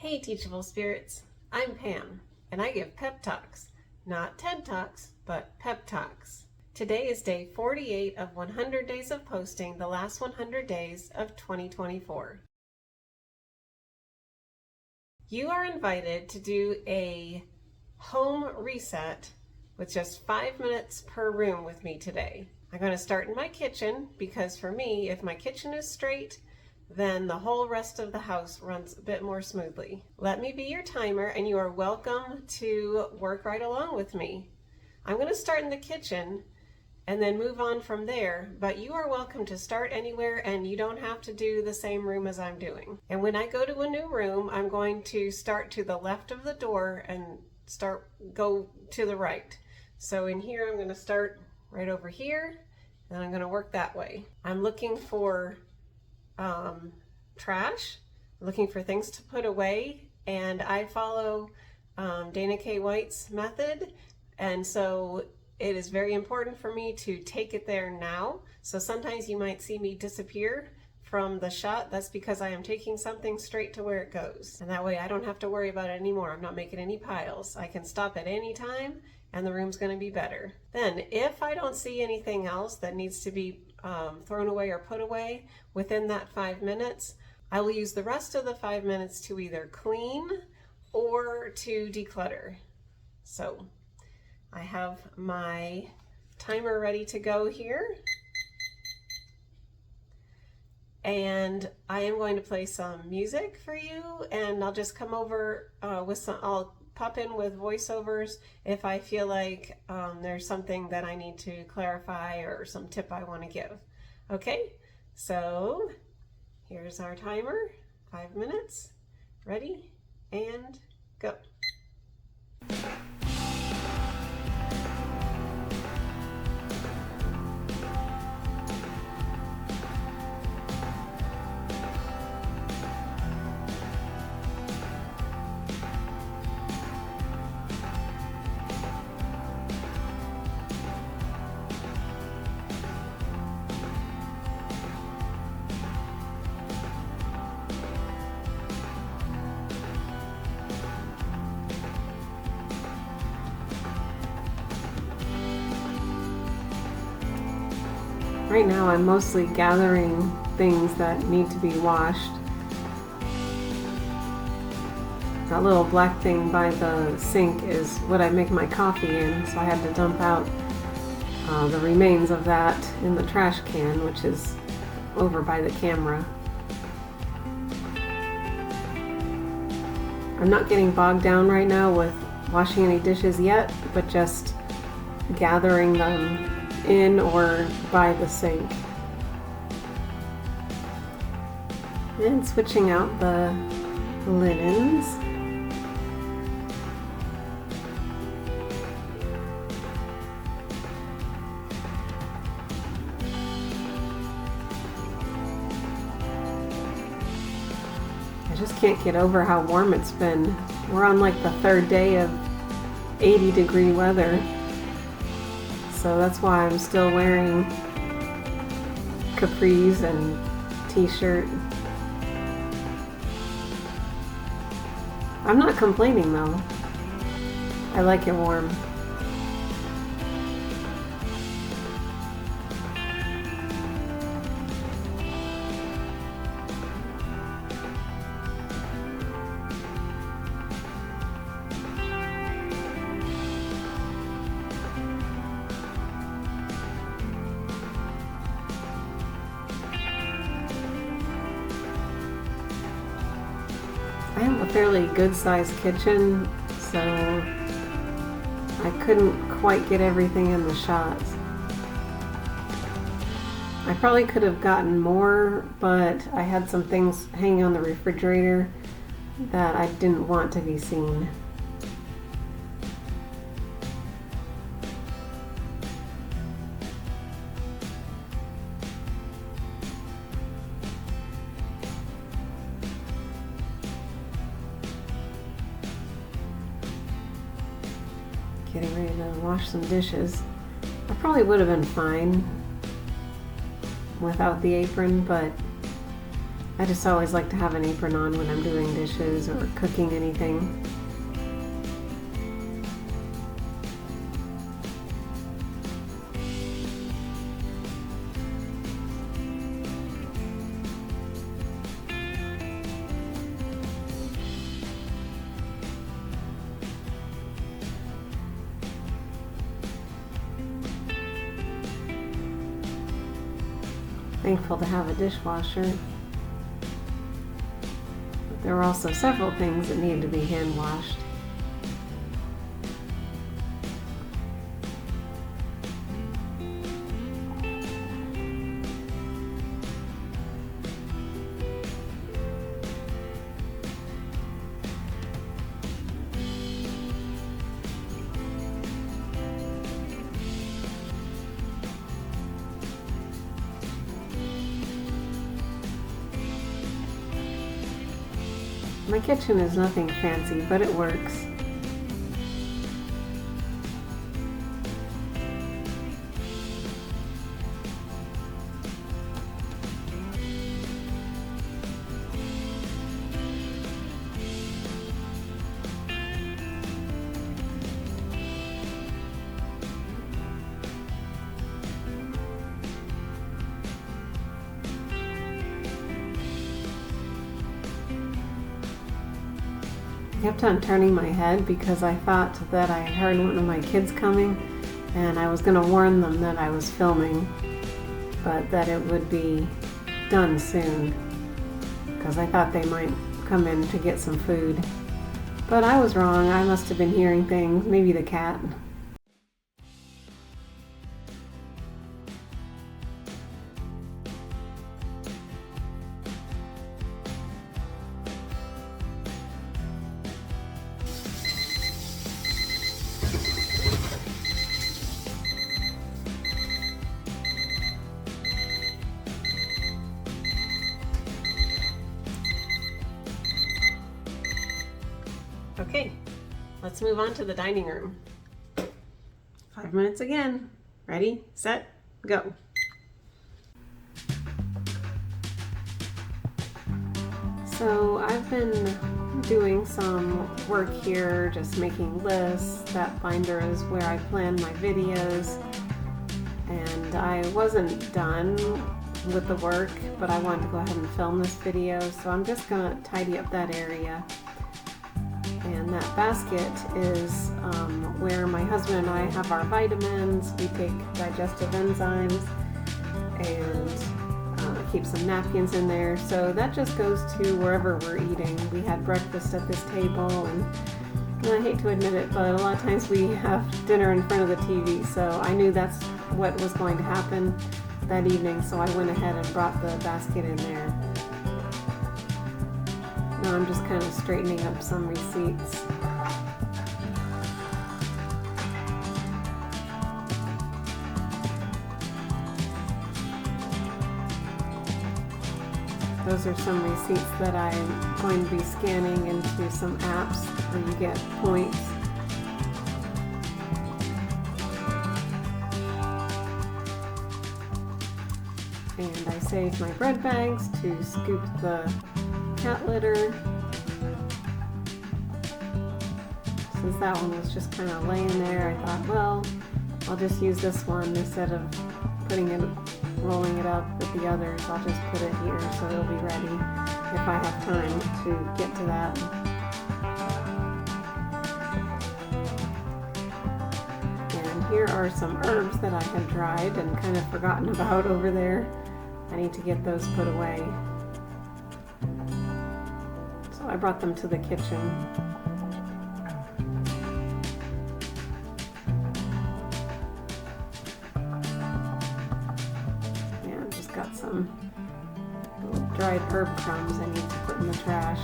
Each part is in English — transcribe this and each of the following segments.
Hey Teachable Spirits, I'm Pam, and I give pep talks. Not TED Talks, but pep talks. Today is day 48 of 100 days of posting, the last 100 days of 2024. You are invited to do a home reset with just 5 minutes per room with me today. I'm going to start in my kitchen because for me, if my kitchen is straight, then the whole rest of the house runs a bit more smoothly. Let me be your timer and you are welcome to work right along with me. I'm going to start in the kitchen and then move on from there, but you are welcome to start anywhere and you don't have to do the same room as I'm doing. And when I go to a new room, I'm going to start to the left of the door and go to the right. So in here, I'm going to start right over here and I'm going to work that way. I'm looking for trash, looking for things to put away, and I follow Dana K. White's method, and so it is very important for me to take it there now. So sometimes you might see me disappear from the shot. That's because I am taking something straight to where it goes, and that way I don't have to worry about it anymore. I'm not making any piles. I can stop at any time and the room's going to be better. Then if I don't see anything else that needs to be thrown away or put away within that 5 minutes, I will use the rest of the 5 minutes to either clean or to declutter. So I have my timer ready to go here. And I am going to play some music for you, and I'll just come over I'll pop in with voiceovers if I feel like there's something that I need to clarify or some tip I want to give. Okay, so here's our timer, 5 minutes, ready, and go. Right now I'm mostly gathering things that need to be washed. That little black thing by the sink is what I make my coffee in, so I had to dump out the remains of that in the trash can, which is over by the camera. I'm not getting bogged down right now with washing any dishes yet, but just gathering them in or by the sink. And switching out the linens. I just can't get over how warm it's been. We're on like the third day of 80-degree weather. So that's why I'm still wearing capris and t-shirt. I'm not complaining though. I like it warm. I have a fairly good-sized kitchen, so I couldn't quite get everything in the shots. I probably could have gotten more, but I had some things hanging on the refrigerator that I didn't want to be seen. Getting ready to wash some dishes. I probably would have been fine without the apron, but I just always like to have an apron on when I'm doing dishes or cooking anything. Thankful to have a dishwasher. But there were also several things that needed to be hand washed. My kitchen is nothing fancy, but it works. I kept on turning my head because I thought that I heard one of my kids coming and I was going to warn them that I was filming, but that it would be done soon because I thought they might come in to get some food. But I was wrong. I must have been hearing things, maybe the cat. Okay, let's move on to the dining room. 5 minutes again. Ready, set, go. So I've been doing some work here, just making lists. That binder is where I plan my videos. And I wasn't done with the work, but I wanted to go ahead and film this video. So I'm just gonna tidy up that area. And that basket is where my husband and I have our vitamins. We take digestive enzymes and keep some napkins in there. So that just goes to wherever we're eating. We had breakfast at this table, and I hate to admit it, but a lot of times we have dinner in front of the TV. So I knew that's what was going to happen that evening. So I went ahead and brought the basket in there. Now I'm just kind of straightening up some receipts. Those are some receipts that I'm going to be scanning into some apps where you get points. And I saved my bread bags to scoop the cat litter. Since that one was just kind of laying there, I thought, well, I'll just use this one instead of rolling it up with the others. I'll just put it here so it'll be ready if I have time to get to that. And here are some herbs that I had dried and kind of forgotten about over there. I need to get those put away. So I brought them to the kitchen. Got some little dried herb crumbs I need to put in the trash.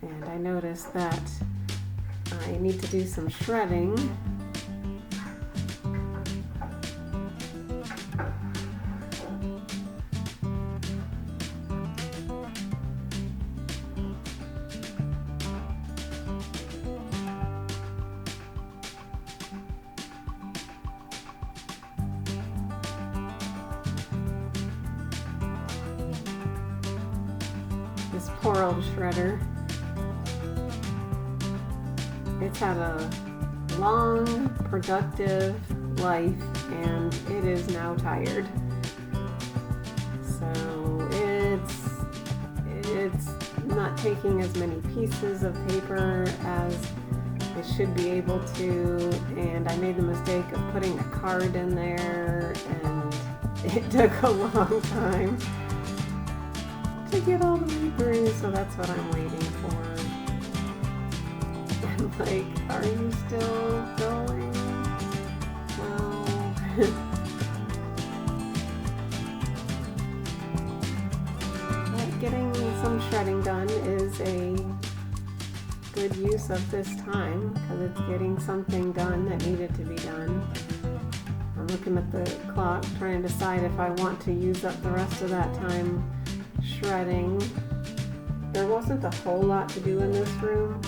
And I noticed that I need to do some shredding. poor old shredder. It's had a long, productive life, and it is now tired. So it's not taking as many pieces of paper as it should be able to, and I made the mistake of putting a card in there, and it took a long time to get all the way through, so that's what I'm waiting for. I'm like, are you still going? Well, but getting some shredding done is a good use of this time because it's getting something done that needed to be done. I'm looking at the clock trying to decide if I want to use up the rest of that time shredding. There wasn't a whole lot to do in this room.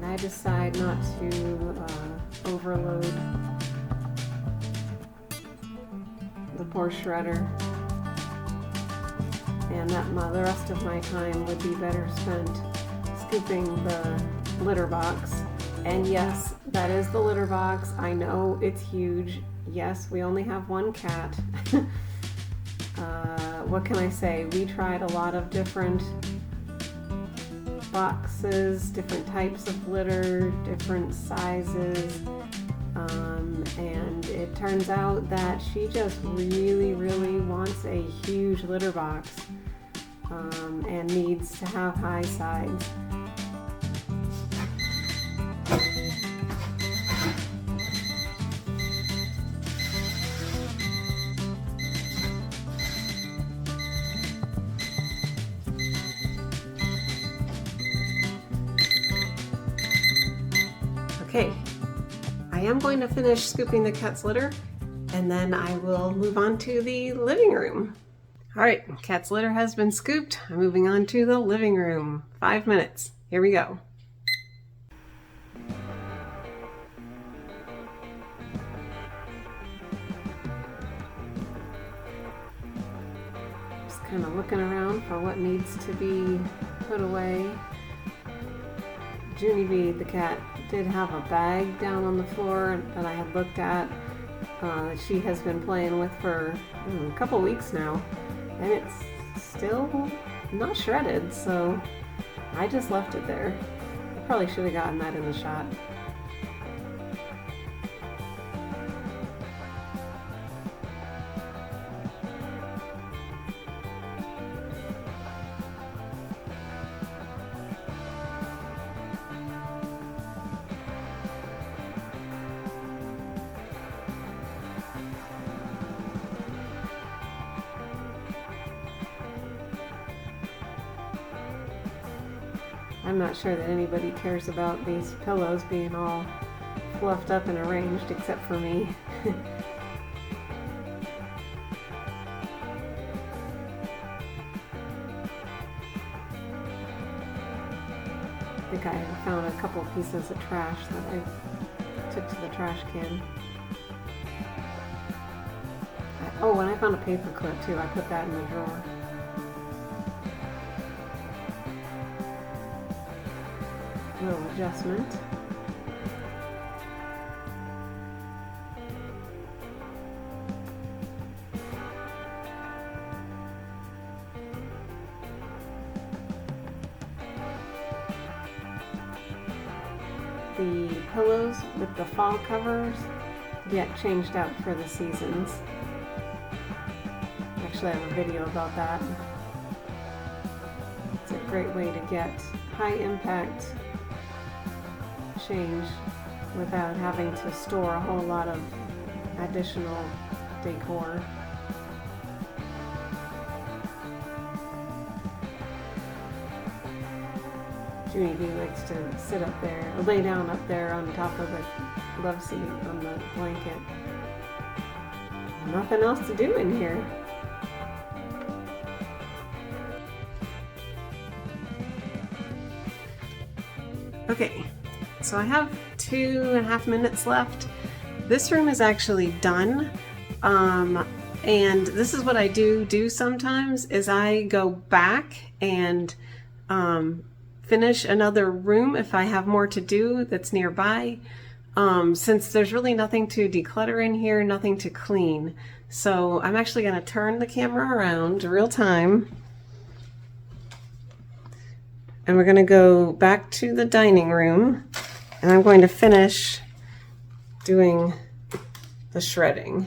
I decide not to overload the poor shredder, and that the rest of my time would be better spent scooping the litter box. And yes, that is the litter box. I know it's huge. Yes, we only have one cat. What can I say? We tried a lot of different boxes, different types of litter, different sizes, and it turns out that she just really wants a huge litter box, and needs to have high sides. Okay, I am going to finish scooping the cat's litter, and then I will move on to the living room. All right, cat's litter has been scooped. I'm moving on to the living room. 5 minutes. Here we go. Just kind of looking around for what needs to be put away. Junie Bee, the cat, did have a bag down on the floor that I had looked at. She has been playing with for a couple weeks now, and it's still not shredded, so I just left it there. I probably should have gotten that in the shot. I'm not sure that anybody cares about these pillows being all fluffed up and arranged except for me. I think I found a couple pieces of trash that I took to the trash can. Oh, and I found a paper clip too. I put that in the drawer. Little adjustment. The pillows with the fall covers get changed out for the seasons. Actually, I have a video about that. It's a great way to get high impact change without having to store a whole lot of additional decor. Junie B likes to sit up there, or lay down up there on top of the love seat on the blanket. Nothing else to do in here. Okay, so I have 2.5 minutes left. This room is actually done. And this is what I do sometimes is I go back and finish another room if I have more to do that's nearby. Since there's really nothing to declutter in here, nothing to clean. So I'm actually going to turn the camera around real time. And we're going to go back to the dining room, and I'm going to finish doing the shredding.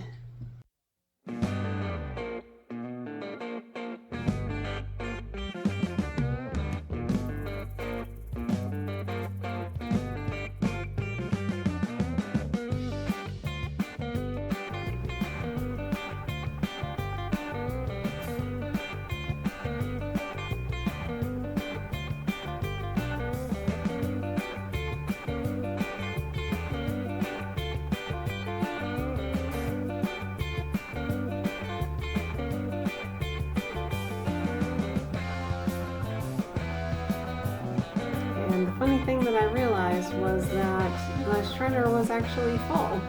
And the funny thing that I realized was that the shredder was actually full,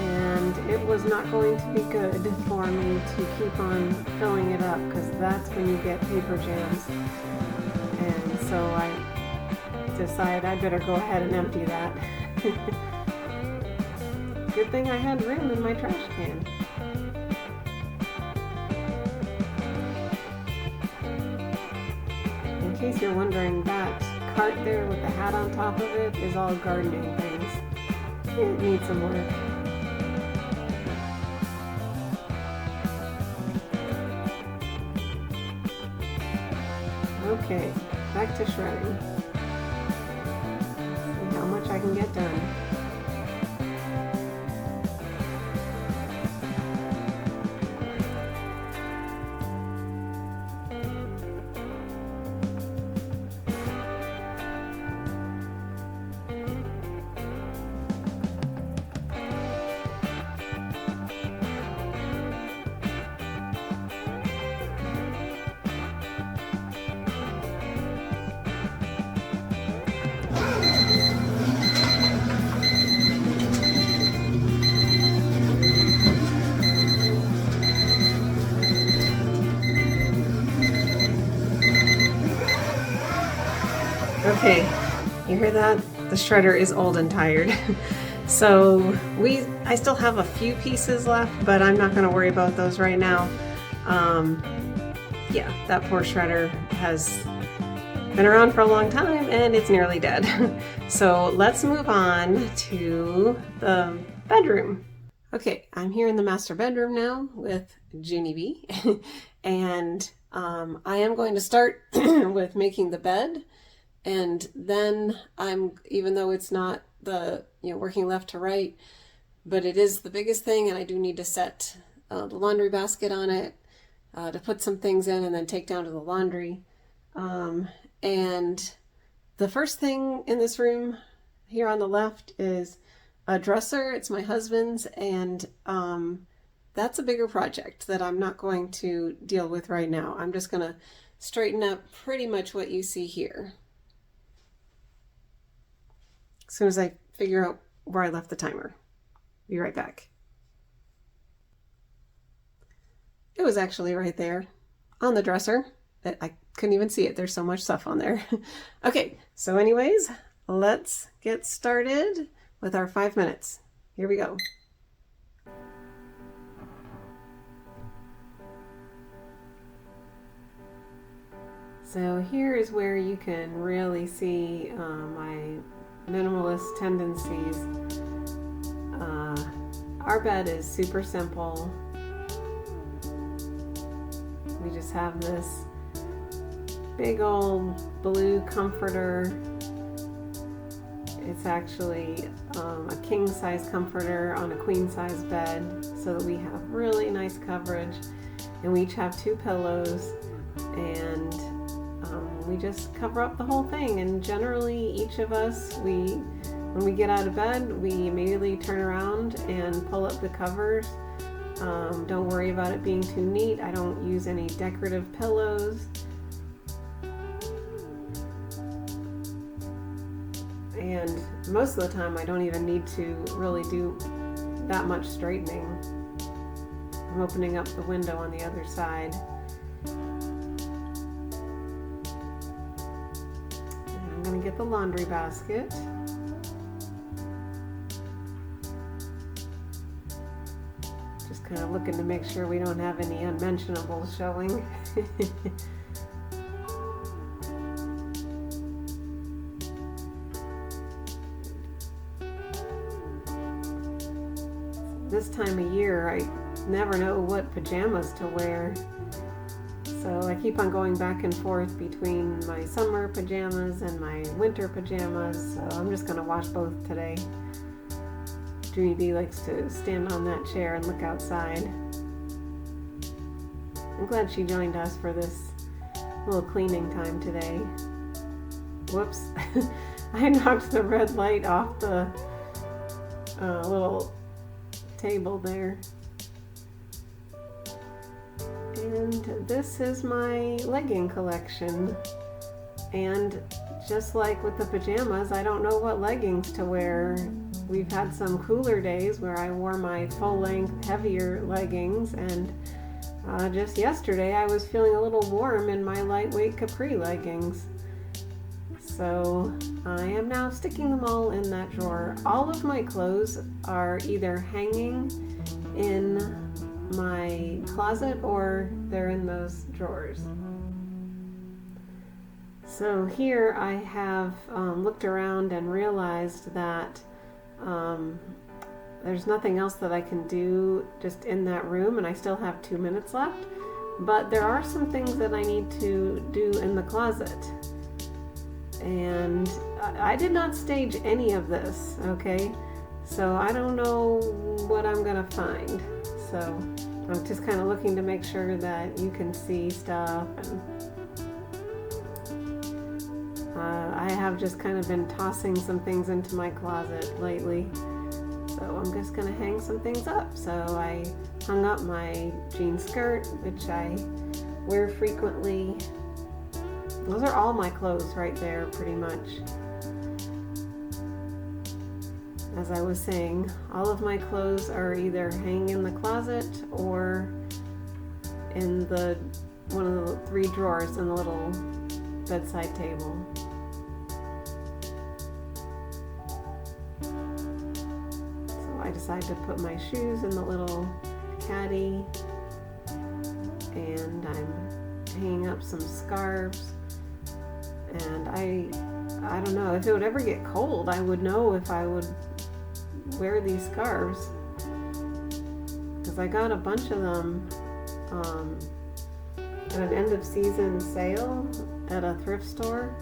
and it was not going to be good for me to keep on filling it up, because that's when you get paper jams. And so I decided I better go ahead and empty that. Good thing I had room in my trash can. In case you're wondering, that cart there with the hat on top of it is all gardening things. It needs some work. Okay, back to shredding. See how much I can get done. Okay, you hear that? The shredder is old and tired. So I still have a few pieces left, but I'm not going to worry about those right now. Yeah, that poor shredder has been around for a long time and it's nearly dead. So let's move on to the bedroom. Okay, I'm here in the master bedroom now with Junie B. And I am going to start with making the bed. And then even though it's not the, working left to right, but it is the biggest thing, and I do need to set the laundry basket on it to put some things in and then take down to the laundry. And the first thing in this room here on the left is a dresser. It's my husband's, and that's a bigger project that I'm not going to deal with right now. I'm just going to straighten up pretty much what you see here as soon as I figure out where I left the timer. Be right back. It was actually right there on the dresser. I couldn't even see it. There's so much stuff on there. Okay, so anyways, let's get started with our 5 minutes. Here we go. So here is where you can really see my minimalist tendencies. Our bed is super simple. We just have this big old blue comforter. It's actually a king size comforter on a queen size bed, so that we have really nice coverage. And we each have 2 pillows, and and we just cover up the whole thing. And generally each of us, when we get out of bed, we immediately turn around and pull up the covers. Don't worry about it being too neat. I don't use any decorative pillows. And most of the time I don't even need to really do that much straightening. I'm opening up the window on the other side. And I'm going to get the laundry basket. Just kind of looking to make sure we don't have any unmentionables showing. This time of year, I never know what pajamas to wear. So I keep on going back and forth between my summer pajamas and my winter pajamas. So I'm just going to wash both today. Junie B likes to stand on that chair and look outside. I'm glad she joined us for this little cleaning time today. Whoops. I knocked the red light off the little table there. And this is my legging collection. And just like with the pajamas, I don't know what leggings to wear. We've had some cooler days where I wore my full-length, heavier leggings, and just yesterday I was feeling a little warm in my lightweight capri leggings. So I am now sticking them all in that drawer. All of my clothes are either hanging in my closet or they're in those drawers. So here I have looked around and realized that there's nothing else that I can do just in that room, and I still have 2 minutes left. But there are some things that I need to do in the closet. And I did not stage any of this, okay? So I don't know what I'm gonna find. So I'm just kind of looking to make sure that you can see stuff. And I have just kind of been tossing some things into my closet lately. So I'm just gonna hang some things up. So I hung up my jean skirt, which I wear frequently. Those are all my clothes right there, pretty much. As I was saying, all of my clothes are either hanging in the closet or in one of the 3 drawers in the little bedside table. So I decided to put my shoes in the little caddy, and I'm hanging up some scarves. And I don't know, if it would ever get cold, I would know if I would wear these scarves, because I got a bunch of them at an end of season sale at a thrift store.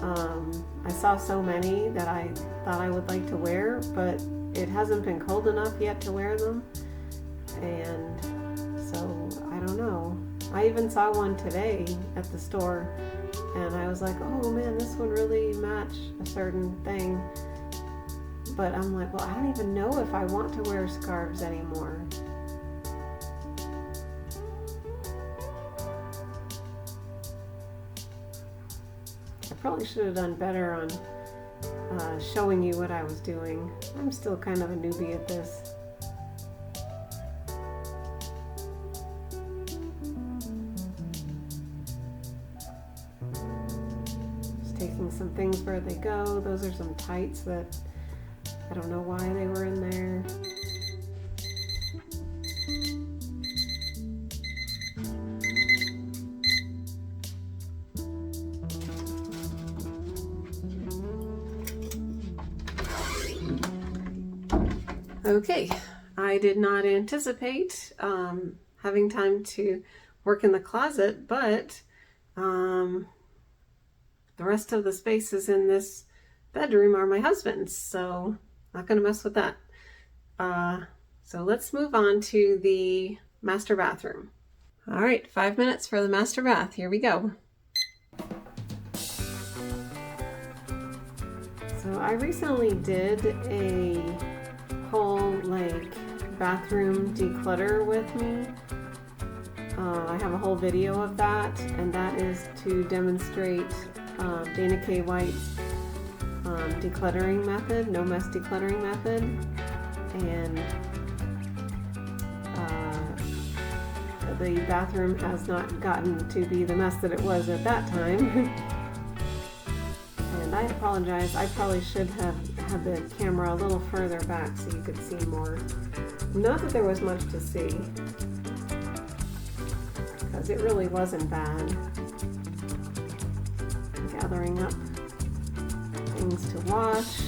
I saw so many that I thought I would like to wear, but it hasn't been cold enough yet to wear them, and so I don't know. I even saw one today at the store, and I was like, oh man, this would really match a certain thing. But I'm like, well, I don't even know if I want to wear scarves anymore. I probably should have done better on showing you what I was doing. I'm still kind of a newbie at this. Taking some things where they go. Those are some tights that I don't know why they were in there. Okay, I did not anticipate having time to work in the closet, but the rest of the spaces in this bedroom are my husband's, so not going to mess with that. So let's move on to the master bathroom. All right, 5 minutes for the master bath. Here we go. I recently did a whole like bathroom declutter with me. I have a whole video of that, and that is to demonstrate Dana K. White's decluttering method, no mess decluttering method. And the bathroom has not gotten to be the mess that it was at that time. And I apologize, I probably should have had the camera a little further back so you could see more. Not that there was much to see, because it really wasn't bad. Gathering up things to wash.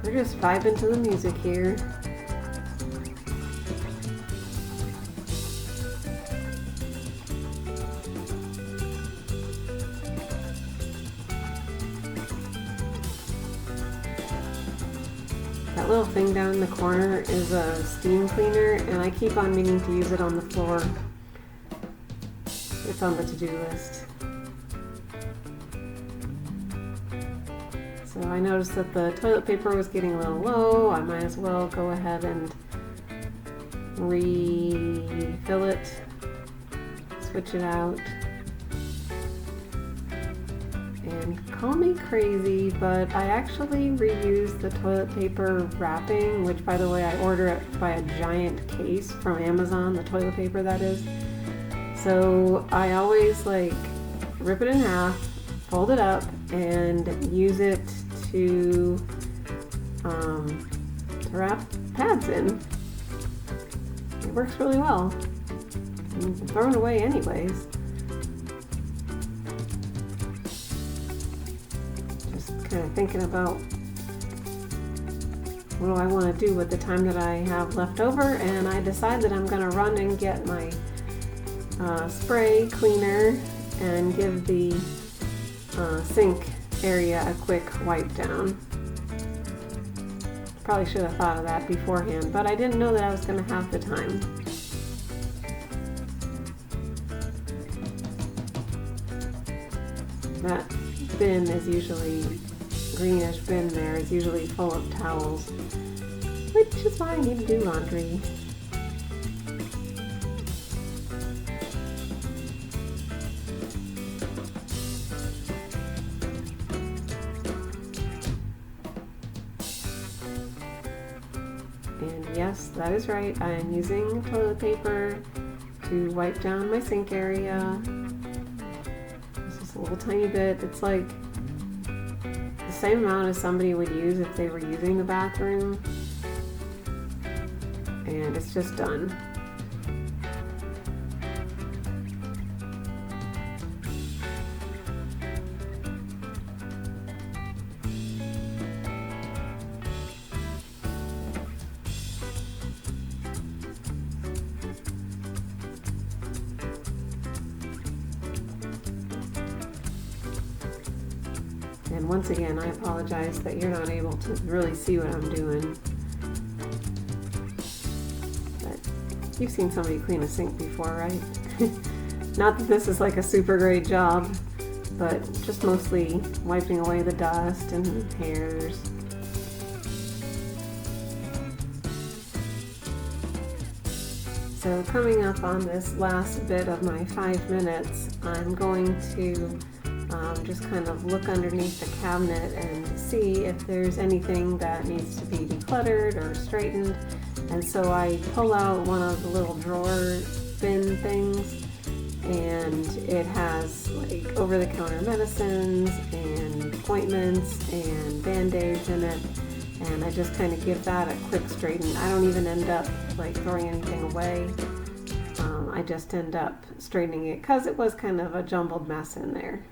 We're just vibing to the music here. That little thing down in the corner is a steam cleaner, and I keep on meaning to use it on the floor. It's on the to-do list. So I noticed that the toilet paper was getting a little low. I might as well go ahead and refill it, switch it out. And call me crazy, but I actually reuse the toilet paper wrapping, which by the way, I order it by a giant case from Amazon, the toilet paper that is. So I always like rip it in half, fold it up, and use it to wrap pads in. It works really well. I'm throwing away anyways. Just kind of thinking about what do I want to do with the time that I have left over, and I decide that I'm going to run and get my spray cleaner and give the sink area a quick wipe down. Probably should have thought of that beforehand, but I didn't know that I was going to have the time. That bin is usually, greenish bin there is usually full of towels, which is why I need to do laundry. And yes, that is right, I am using toilet paper to wipe down my sink area. It's just a little tiny bit. It's like the same amount as somebody would use if they were using the bathroom. And it's just done. And once again, I apologize that you're not able to really see what I'm doing. But you've seen somebody clean a sink before, right? Not that this is like a super great job, but just mostly wiping away the dust and hairs. So coming up on this last bit of my 5 minutes, I'm going to just kind of look underneath the cabinet and see if there's anything that needs to be decluttered or straightened. And so I pull out one of the little drawer bin things, and it has like over-the-counter medicines and ointments and band-aids in it, and I just kind of give that a quick straighten. I don't even end up like throwing anything away. I just end up straightening it because it was kind of a jumbled mess in there.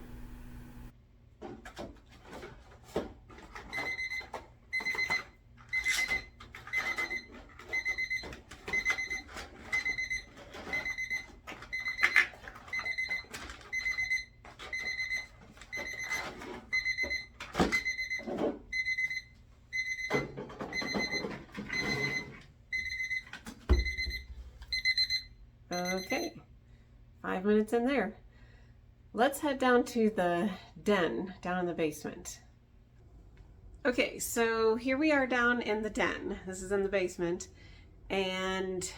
Okay, 5 minutes in there. Let's head down to the den down in the basement. Okay, so here we are down in the den. This is in the basement, and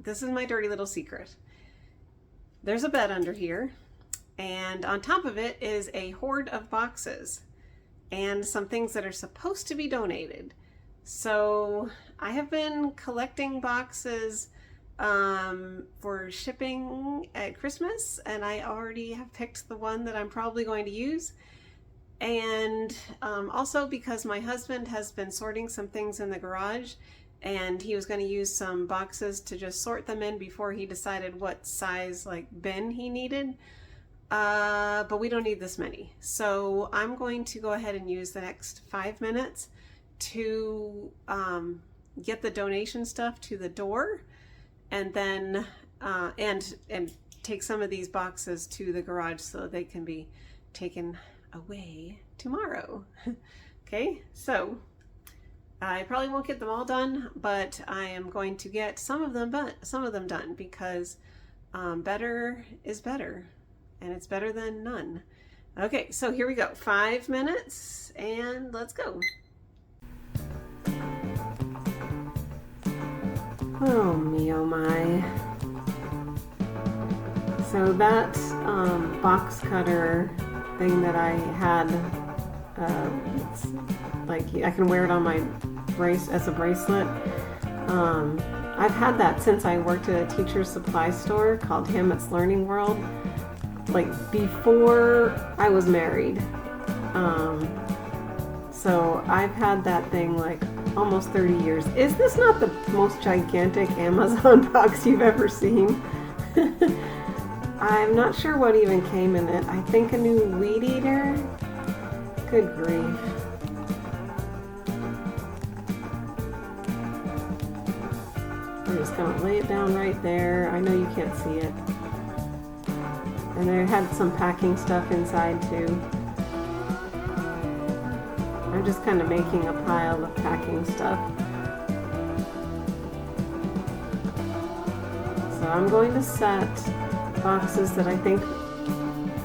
this is my dirty little secret. There's a bed under here, and on top of it is a hoard of boxes and some things that are supposed to be donated. So I have been collecting boxes for shipping at Christmas, and I already have picked the one that I'm probably going to use. And also because my husband has been sorting some things in the garage, and he was going to use some boxes to just sort them in before he decided what size like bin he needed. But we don't need this many. So I'm going to go ahead and use the next 5 minutes to get the donation stuff to the door, and then and take some of these boxes to the garage so they can be taken away tomorrow. Okay, so I probably won't get them all done, but I am going to get some of them done, because better is better, and it's better than none. Okay, so here we go. 5 minutes, and let's go. Oh me, oh my. So that box cutter thing that I had, it's like I can wear it on my as a bracelet. I've had that since I worked at a teacher's supply store called Hammett's Learning World, like before I was married. So I've had that thing like almost 30 years. Is this not the most gigantic Amazon box you've ever seen? I'm not sure what even came in it. I think a new weed eater? Good grief. I'm just gonna lay it down right there. I know you can't see it. And there had some packing stuff inside too. I'm just kind of making a pile of packing stuff. So I'm going to set boxes that I think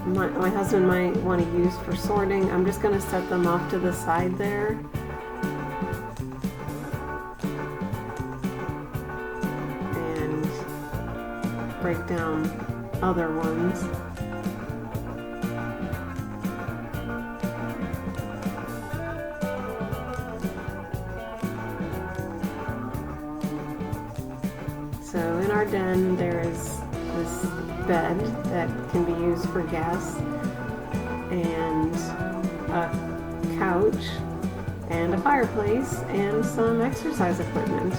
my husband might want to use for sorting. I'm just going to set them off to the side there. And break down other ones. So in our den there is this bed that can be used for guests, and a couch, and a fireplace, and some exercise equipment.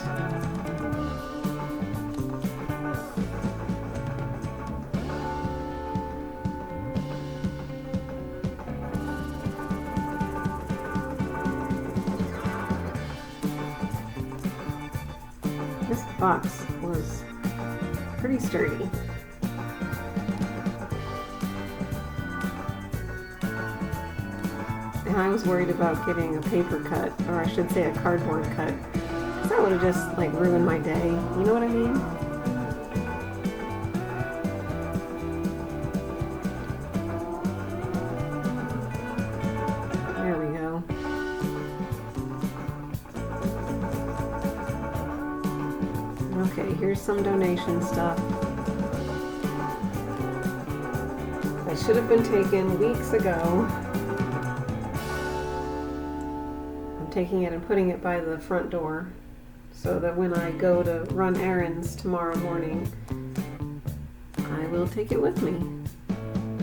This box was pretty sturdy. And I was worried about getting a paper cut, or I should say a cardboard cut. That would have just like ruined my day. You know what I mean? There we go. Okay, here's some donation stuff. That should have been taken weeks ago. I'm taking it and putting it by the front door so that when I go to run errands tomorrow morning, I will take it with me.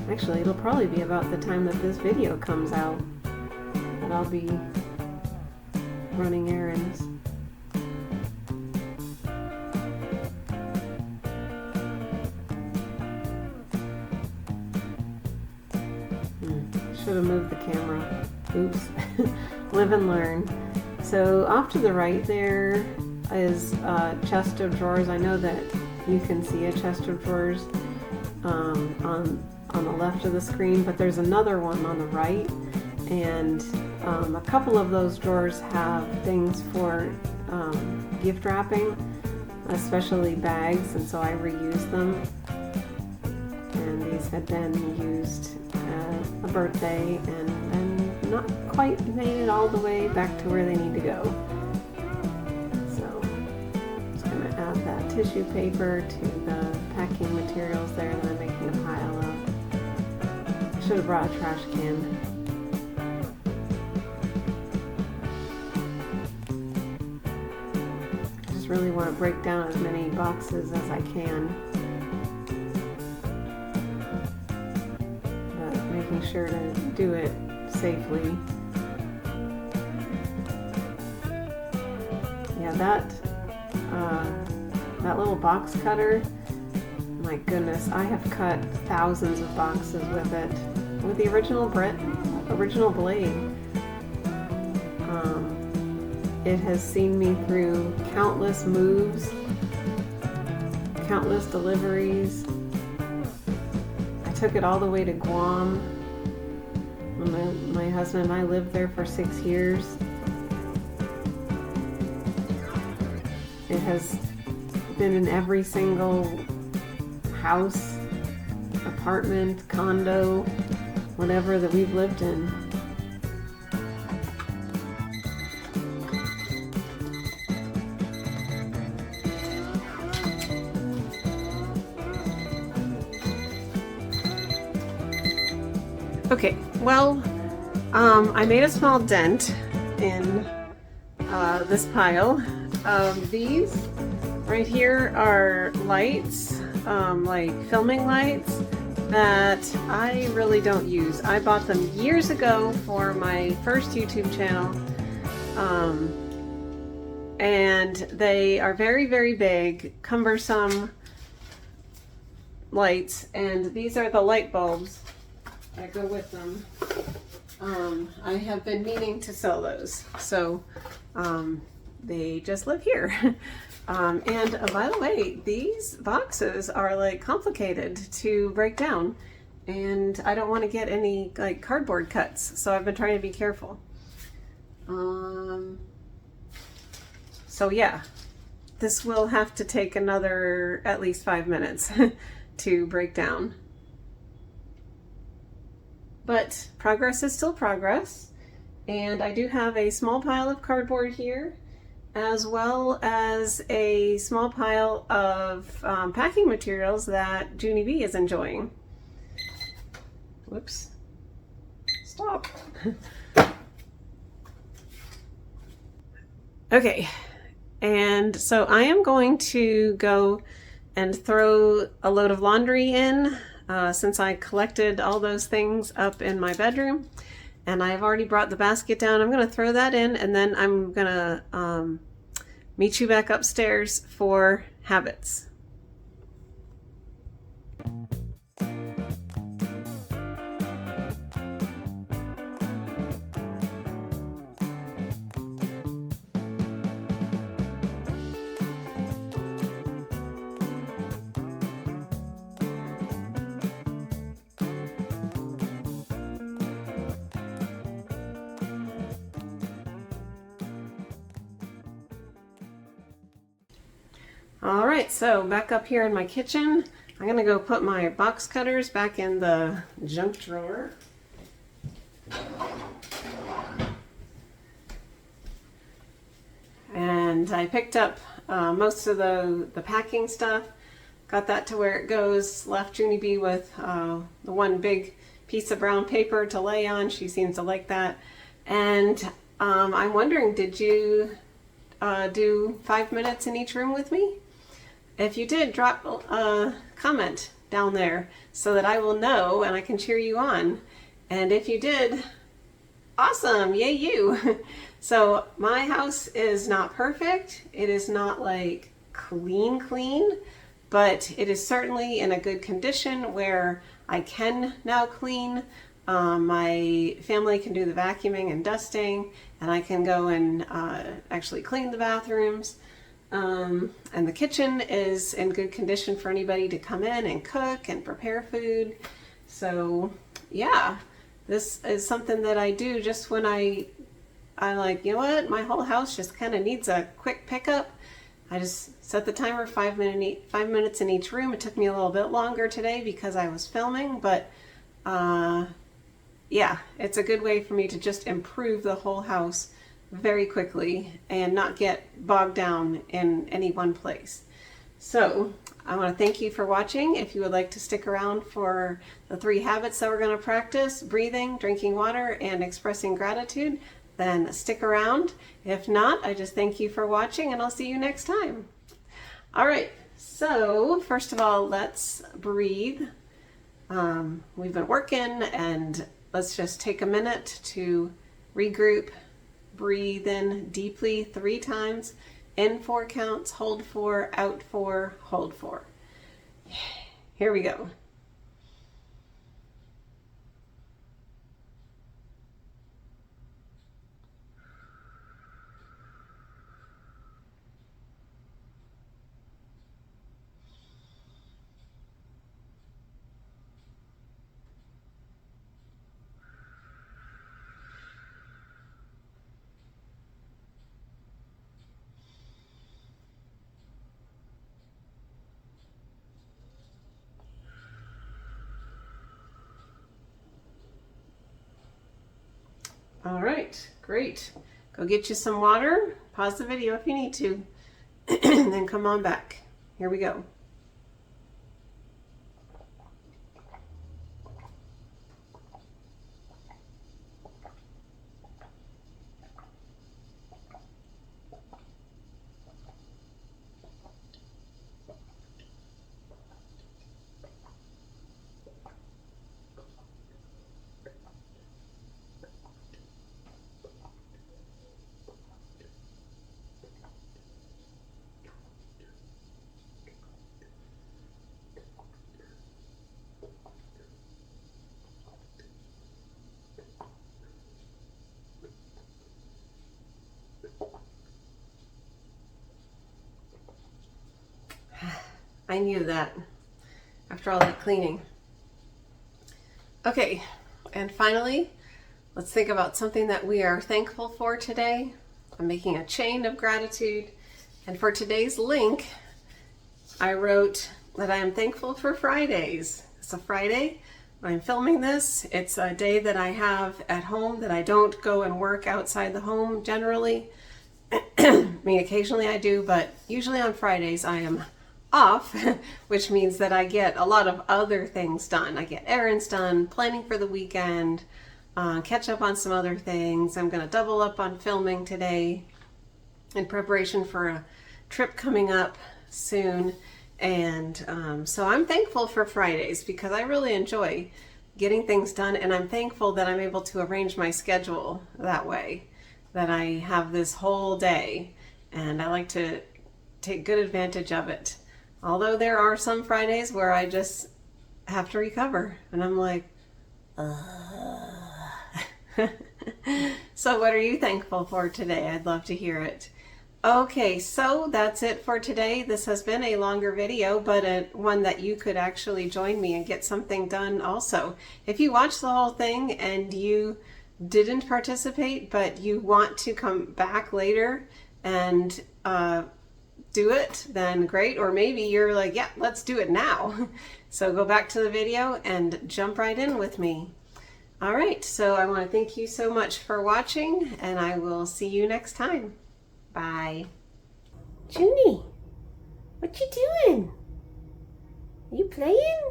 Actually, it'll probably be about the time that this video comes out that I'll be running errands. Should have moved the camera. Oops. Live and learn. So off to the right there is a chest of drawers. I know that you can see a chest of drawers on the left of the screen, but there's another one on the right, and a couple of those drawers have things for gift wrapping. especially bags, and so I reuse them. And these had been used at a birthday and not quite made it all the way back to where they need to go. So I'm just going to add that tissue paper to the packing materials there that I'm making a pile of. I should have brought a trash can. I just really want to break down as many boxes as I can. Making sure to do it safely. Yeah, that little box cutter, my goodness, I have cut thousands of boxes with it, with the original blade. It has seen me through countless moves, countless deliveries. I took it all the way to Guam. My husband and I lived there for 6 years. It has been in every single house, apartment, condo, whatever that we've lived in. Okay, well, I made a small dent in this pile. These right here are lights, like filming lights, that I really don't use. I bought them years ago for my first YouTube channel, and they are very, very big, cumbersome lights, and these are the light bulbs that go with them. I have been meaning to sell those, so they just live here. And by the way, these boxes are like complicated to break down, and I don't want to get any like cardboard cuts, so I've been trying to be careful. So yeah, this will have to take another at least 5 minutes to break down. But progress is still progress, and I do have a small pile of cardboard here, as well as a small pile of packing materials that Junie B is enjoying. Whoops. Stop. Okay, and so I am going to go and throw a load of laundry in. Since I collected all those things up in my bedroom, and I've already brought the basket down, I'm going to throw that in, and then I'm going to meet you back upstairs for habits. All right, so back up here in my kitchen, I'm gonna go put my box cutters back in the junk drawer. And I picked up most of the packing stuff, got that to where it goes, left Junie B with the one big piece of brown paper to lay on. She seems to like that. And I'm wondering, did you do 5 minutes in each room with me? If you did, drop a comment down there so that I will know and I can cheer you on. And if you did, awesome, yay you. So my house is not perfect. It is not like clean, but it is certainly in a good condition where I can now clean. My family can do the vacuuming and dusting, and I can go and actually clean the bathrooms. And the kitchen is in good condition for anybody to come in and cook and prepare food. So yeah, this is something that I do just when I like, you know what, my whole house just kind of needs a quick pickup. I just set the timer 5 minutes in each room. It took me a little bit longer today because I was filming, but yeah, it's a good way for me to just improve the whole house very quickly and not get bogged down in any one place. So I want to thank you for watching. If you would like to stick around for the 3 habits that we're going to practice, breathing, drinking water, and expressing gratitude, then stick around. If not, I just thank you for watching and I'll see you next time. All right, so first of all, let's breathe. We've been working, and let's just take a minute to regroup. Breathe in deeply 3 times. In 4 counts, hold 4, out 4, hold 4. Here we go. All right, great. Go get you some water. Pause the video if you need to, and then come on back. Here we go. I knew that after all that cleaning. Okay, and finally, let's think about something that we are thankful for today. I'm making a chain of gratitude, and for today's link, I wrote that I am thankful for Fridays. It's a Friday when I'm filming this. It's a day that I have at home that I don't go and work outside the home generally. I mean, occasionally I do, but usually on Fridays I am off, which means that I get a lot of other things done. I get errands done, planning for the weekend, catch up on some other things. I'm going to double up on filming today in preparation for a trip coming up soon. And so I'm thankful for Fridays because I really enjoy getting things done, and I'm thankful that I'm able to arrange my schedule that way, that I have this whole day, and I like to take good advantage of it. Although there are some Fridays where I just have to recover, and I'm like, So what are you thankful for today? I'd love to hear it. Okay, so that's it for today. This has been a longer video, but one that you could actually join me and get something done also. If you watched the whole thing and you didn't participate, but you want to come back later and do it, then great. Or maybe you're like, yeah, let's do it now. So go back to the video and jump right in with me. All right, so I want to thank you so much for watching, and I will see you next time. Bye. Junie, what you doing? Are you playing?